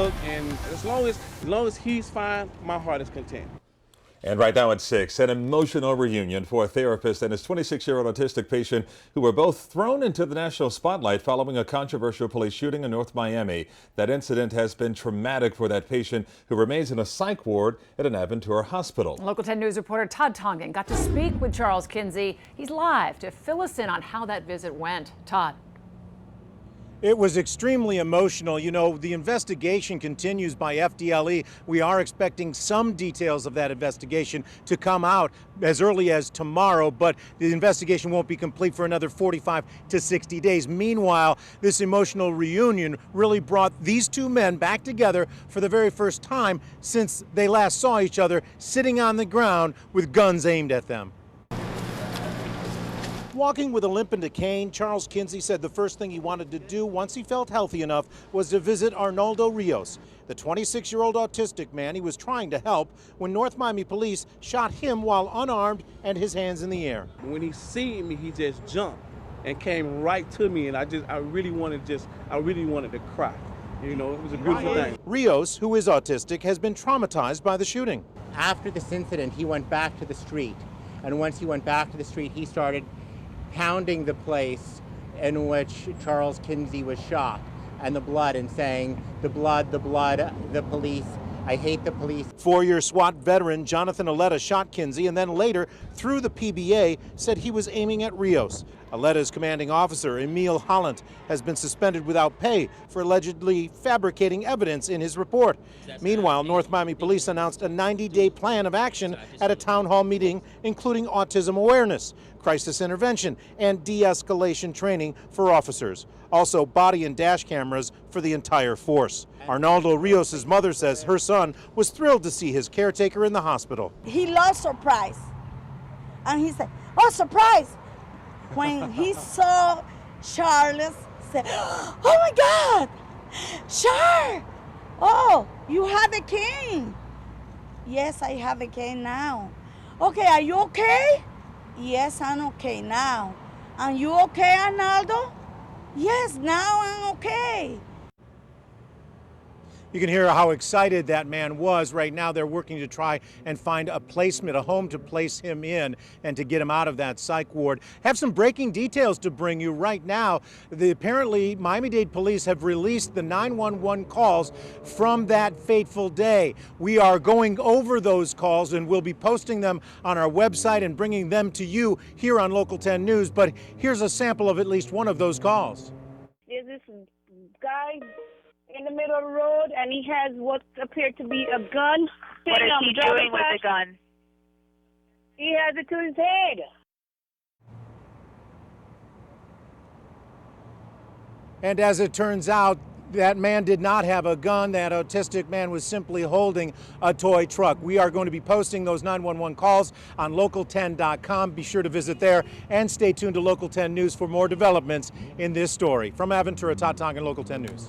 look, and as long as he's fine, my heart is content. And right now at 6, an emotional reunion for a therapist and his 26-year-old autistic patient who were both thrown into the national spotlight following a controversial police shooting in North Miami. That incident has been traumatic for that patient who remains in a psych ward at an Aventura Hospital. Local 10 News reporter Todd Tongan got to speak with Charles Kinsey. He's live to fill us in on how that visit went. Todd. It was extremely emotional. You know, the investigation continues by FDLE. We are expecting some details of that investigation to come out as early as tomorrow, but the investigation won't be complete for another 45 to 60 days. Meanwhile, this emotional reunion really brought these two men back together for the very first time since they last saw each other sitting on the ground with guns aimed at them. Walking with a limp and a cane, Charles Kinsey said the first thing he wanted to do once he felt healthy enough was to visit Arnaldo Rios, the 26-year-old autistic man he was trying to help when North Miami police shot him while unarmed and his hands in the air. When he seen me, he just jumped and came right to me, and I really wanted to cry. You know, it was a beautiful thing. Rios, who is autistic, has been traumatized by the shooting. After this incident, he went back to the street, and once he went back to the street, he started pounding the place in which Charles Kinsey was shot, and the blood, and saying, the blood, the police, I hate the police. 4-year SWAT veteran Jonathan Aletta shot Kinsey and then later, through the PBA, said he was aiming at Rios. Aletta's commanding officer, Emil Holland, has been suspended without pay for allegedly fabricating evidence in his report. Meanwhile, North Miami police announced a 90-day plan of action at a town hall meeting, including autism awareness, crisis intervention, and de-escalation training for officers. Also, body and dash cameras for the entire force. Arnaldo Rios' mother says her son was thrilled to see his caretaker in the hospital. He loves surprise. And he said, oh, surprise! When he saw Charles, said, oh my God, Char! Oh, you have a cane. Yes, I have a cane now. Okay, are you okay? Yes, I'm okay now. Are you okay, Arnaldo? Yes, now I'm okay. You can hear how excited that man was. Right now they're working to try and find a placement, a home to place him in and to get him out of that psych ward. Have some breaking details to bring you right now. Apparently Miami-Dade police have released the 911 calls from that fateful day. We are going over those calls and we'll be posting them on our website and bringing them to you here on Local 10 News. But here's a sample of at least one of those calls. There's this guy in the middle of the road, and he has what appeared to be a gun. What is he doing with the gun? He has it to his head. And as it turns out, that man did not have a gun. That autistic man was simply holding a toy truck. We are going to be posting those 911 calls on local10.com. Be sure to visit there and stay tuned to Local 10 News for more developments in this story. From Aventura, Todd Tongan, Local 10 News.